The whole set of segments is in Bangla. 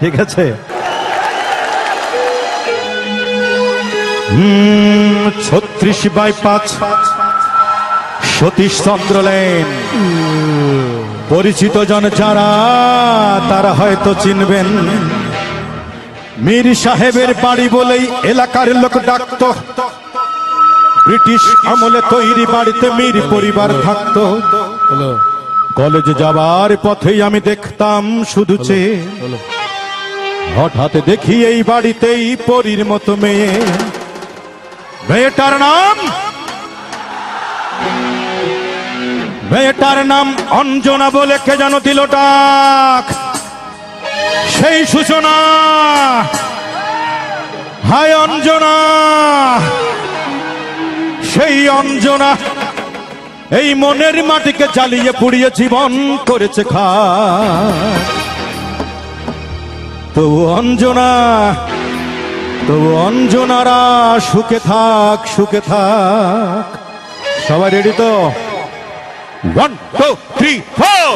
ঠিক আছে। 36/5 সতীশ চন্দ্র লেন। পরিচিত জন যারা তারা হয়তো চিনবেন, মীর সাহেবের বাড়ি বলেই এলাকার লোক ডাকত। ব্রিটিশ আমলে তৈরি বাড়িতে মীর পরিবার থাকতো। কলেজে যাবার পথেই আমি দেখতাম শুধু চেয়ে, হঠাৎ দেখি এই বাড়িতেই পরীর মতো মেয়ে। মেয়েটার নাম অঞ্জনা বলে কে যেন দিল ডাক। সেই সূচনা, হায় অঞ্জনা, সেই অঞ্জনা এই মনের মাটিকে জ্বালিয়ে পুড়িয়ে জীবন করেছে খাক। তবু অঞ্জনা, তবু অঞ্জনারা সুখে থাক, সুখে থাক। সবাই রেডি তো? 1 2 3 4।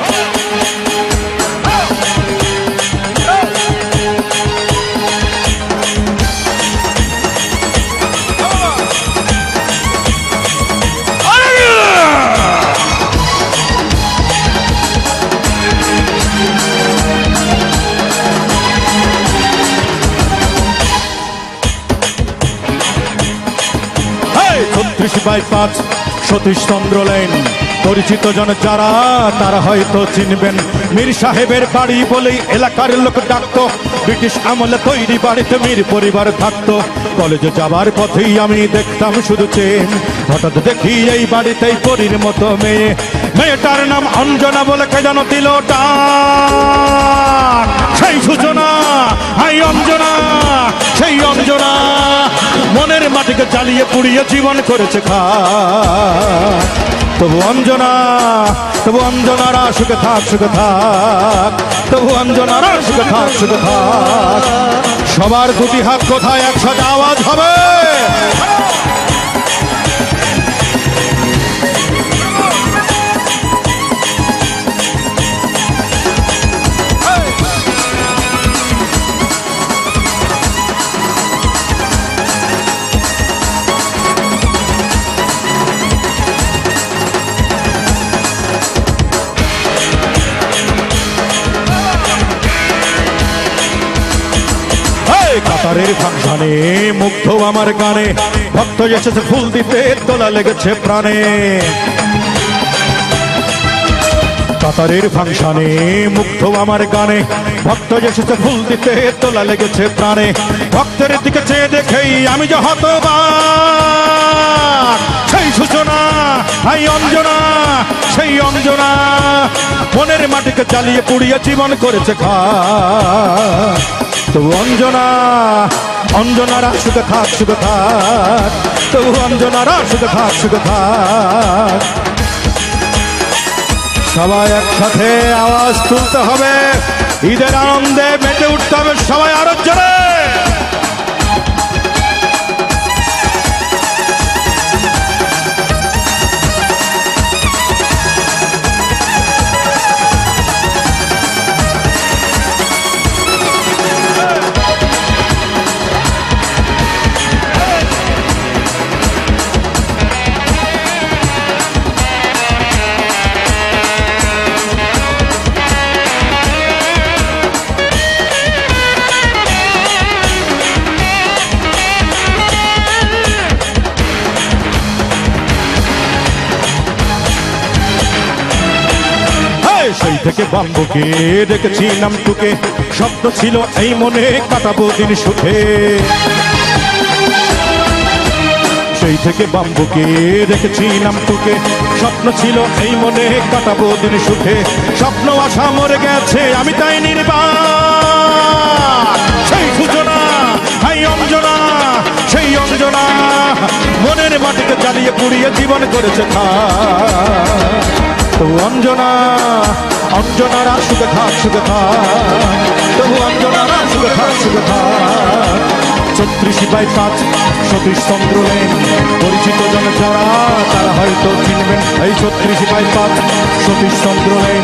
বাই-5 সতীশ চন্দ্র লেন। পরিচিত জন যারা তারা হয়তো চিনবেন, মীর সাহেবের বাড়ি বলেই এলাকার লোক ডাকতো। ব্রিটিশ আমলে তৈরি বাড়িতে মীর পরিবার থাকতো। কলেজে যাবার পথেই আমি দেখতাম শুধু চেন, হঠাৎ দেখি এই বাড়িতেই পরীর মতো মেয়ে। মেয়েটার নাম অঞ্জনা বলে কে যেন দিল ডাক। সেই সূচনা, হাই অঞ্জনা, সেই অঞ্জনা মনের মাটিকে জ্বালিয়ে পুড়িয়ে জীবন করেছে খাক। তবু অঞ্জনা, তবু অঞ্জনারা সুখে থাক, সুখে থাক। তবু অঞ্জনারা সুখে থাক, সুখে থাক। সবার দুটি হাত কোথায় একসাথে আওয়াজ হবে? কাতারের ফাংশনে মুগ্ধ আমার গানে, ভক্ত এসেছে ফুল দিতে, তোলা লেগেছে প্রাণে। কাতারের ফাংশনে মুগ্ধ আমার গানে, ভক্ত এসেছে ফুল দিতে, তোলা লেগেছে প্রাণে। ভক্তের দিকে চেয়ে দেখেই আমি যে হতবাক। সেই সূচনা, হাই অঞ্জনা, সেই অঞ্জনা মনের মাটিকে জ্বালিয়ে পুড়িয়ে জীবন করেছে খাক। তবু অঞ্জনা, অঞ্জনারা সুখে থাক, সুখে থাক। তবু অঞ্জনারা সুখে থাক, সুখে থাক। সবাই একসাথে আওয়াজ তুলতে হবে, ঈদের আনন্দে মেতে উঠতে হবে সবাই আরো জোরে। সেই থেকে বাম্বুকে দেখেছি নামটুকে, স্বপ্ন ছিল এই মনে কাটাবো দিন সুখে। সেই থেকে বাম্বুকে দেখেছি নামটুকে, স্বপ্ন ছিল এই মনে কাটাবো দিন সুখে। স্বপ্ন আশা মরে গেছে, আমি তাই নির্বাক। সেই সূচনা, হাই অঞ্জনা, সেই অঞ্জনা মনের মাটিকে জ্বালিয়ে পুড়িয়ে জীবন করেছে খাক। তবু অঞ্জনা, অঞ্জনারা সুখে থাক, সুখে থাক। তবু অঞ্জনারা সুখে থাক, সুখে থাক। 36/5 সতীশ চন্দ্র লেন, পরিচিত জন যারা তারা হয়তো চিনবেন। এই 36/5 সতীশ চন্দ্র লেন,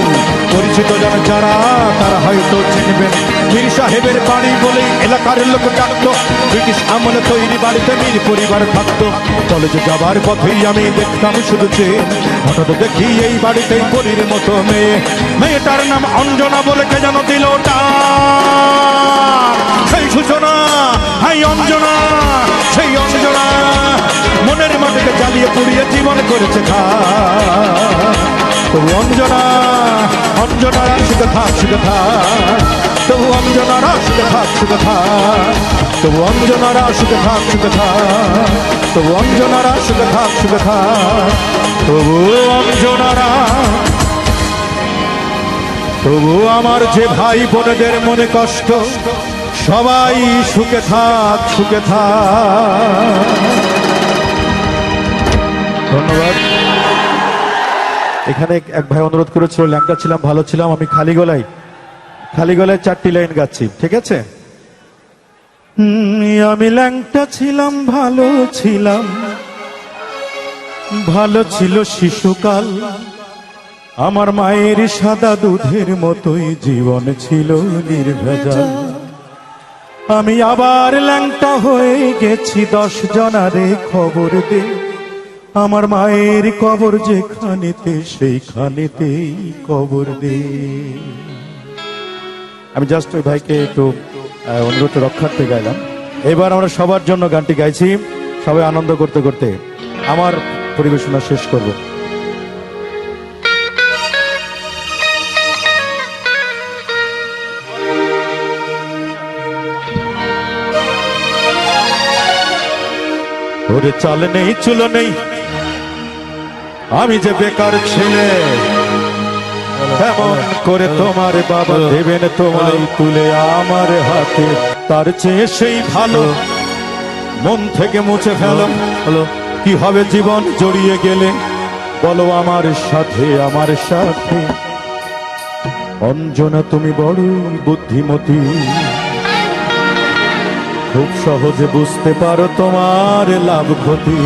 পরিচিত জন যারা তারা হয়তো চিনবেন। মীর সাহেবের বাড়ি বলে এলাকার লোক ডাকতো, ব্রিটিশ আমলে তৈরি বাড়িতে মীর পরিবার থাকতো। কলেজে যাবার পথেই আমি দেখতাম শুধু চেয়ে, হঠাৎ দেখি এই বাড়িতেই পরীর মতো মেয়ে। মেয়েটার নাম অঞ্জনা বলে কে যেন দিল সেই সূচনা। হাই অঞ্জনা, সেই অঞ্জনা মনের মাটিকে জ্বালিয়ে পুড়িয়ে জীবন করেছে খা। তবু অঞ্জনা, অঞ্জনারা সুখে থাক, সুখে থাক। তবু অঞ্জনারা সুখে থাক, সুখে থাক। তবু অঞ্জনারা সুখে থাক, সুখে থাক। তবু অঞ্জনারা সুখে থাক, সুখে থাক। তবু অঞ্জনারা, তবু আমার যে ভাই বোনেদের মনে কষ্ট, সবাই সুখে থাক, সুখে থাক। ধন্যবাদ। এখানে এক ভাই অনুরোধ করেছিল, ল্যাংটা ছিলাম, ভালো ছিলাম, আমি খালি গলায় 4টি লাইন গাচ্ছি, ঠিক আছে? আমি ল্যাংটা ছিলাম, ভালো ছিলাম, ভালো ছিল শিশুকাল। আমার মায়ের সাদা দুধের মতোই জীবন ছিল নির্ভেজাল। আমি আবার ল্যাংটা হয়ে গেছি, 10 জনারে খবর দে। আমার মায়ের কবর যেখানেতে সেইখানেতেই কবর দে। আমি জাস্ট ওই ভাইকে একটু অনুরোধ রক্ষার্থে গাইলাম। এবার আমরা সবার জন্য গানটি গাইছি, সবাই আনন্দ করতে করতে আমার পরিবেশনা শেষ করব। ওরে চাল নেই, চুলো নেই, আমি যে বেকার ছেলে, কেমন করে তোমার বাবা দেবেন তোমায় তুলে আমার হাতে? তার চেয়ে সেই ভালো মন থেকে মুছে ফেলো। কি হবে জীবন জড়িয়ে গেলে, বলো আমার সাথে, আমার সাথে। অঞ্জনা তুমি বড় বুদ্ধিমতী, খুব সহজে বুঝতে পারো তোমার লাভ ক্ষতি।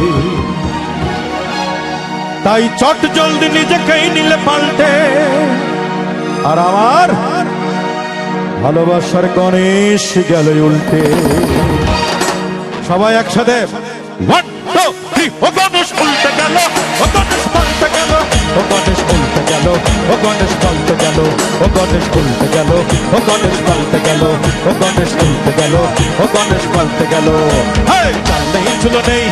তাই চট জলদি নিজেকেই নিলে পাল্টে, আর আমার ভালোবাসার গণেশ গেল উল্টে। সবাই একসাথে 1 2 3। ও গণেশ উল্টে গেল, ও গণেশ পাল্টে গেল, ও গণেশ উল্টে গেল, ও গণেশ পাল্টে গেল, ও গণেশ উল্টে গেল, ও গণেশ পাল্টে গেল, ও গণেশ উল্টে গেল, ও গণেশ পাল্টে গেল। চাল নেই, চুলো নেই,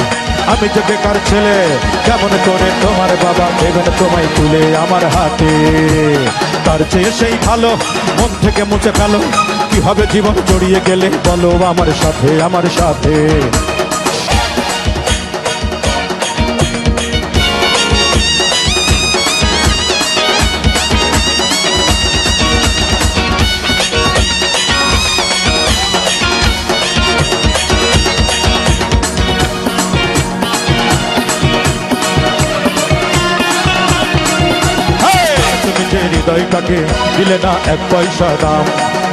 আমি যে বেকার ছেলে, কেমন করে তোমার বাবা দেবেন তোমায় তুলে আমার হাতে? তার চেয়ে সেই ভালো মন থেকে মুছে ফেলো। কি হবে জীবন জড়িয়ে গেলে, বলো আমার সাথে, আমার সাথে। হৃদয়টাকে দিলে না 1 পয়সা দাম,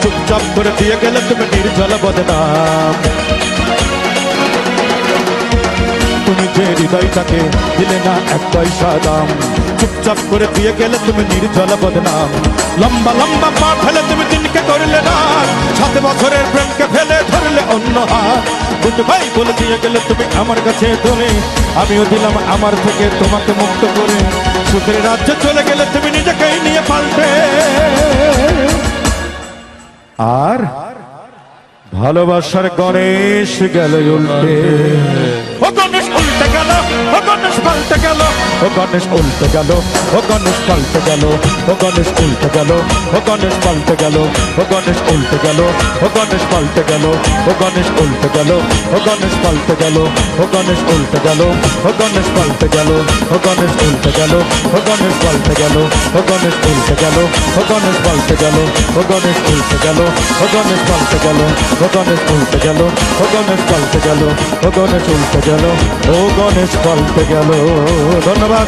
চুপচাপ করে দিয়ে গেলে তুমি নির্জল বদনাম। তুমি যে হৃদয়টাকে দিলে না 1 পয়সা দাম, চুপচাপ করে দিয়ে গেলে তুমি নির্জল বদনাম। লম্বা লম্বা পা ফেলে তুমি দিনকে করলে না, 7 বছরের প্রেমকে ফেলে ধরলে অন্য হাত। দুটো ভাই বলে দিয়ে গেলে তুমি আমার কাছে তুমি, আমিও দিলাম আমার থেকে তোমাকে মুক্ত করে। সুখের রাজ্যে চলে গেলে তুমি নিজেকেই নিয়ে পাল্টে, আর ভালোবাসার গণেশ গেল উল্টে। ও গণেশ উল্টে গেল, ও গণেশ পাল্টে গেল, ও গণেশ উল্টে গেল, ও গণেশ পাল্টে গেল, ও গণেশ উল্টে গেল, ও গণেশ পাল্টে গেল, ও গণেশ উল্টে গেল, ও গণেশ পাল্টে গেল, ও গণেশ উল্টে গেল, ও গণেশ পাল্টে গেল, ও গণেশ উল্টে গেল, ও গণেশ পাল্টে গেল, ও গণেশ উল্টে গেল, ও গণেশ পাল্টে গেল, ও গণেশ উল্টে গেল, ও গণেশ পাল্টে গেল, ও গণেশ উল্টে গেল, ও গণেশ পাল্টে গেল, ও গণেশ উল্টে গেল, ও গণেশ পাল্টে গেল, ও গণেশ উল্টে গেল, ও গণেশ পাল্টে গেল। ধন্যবাদ।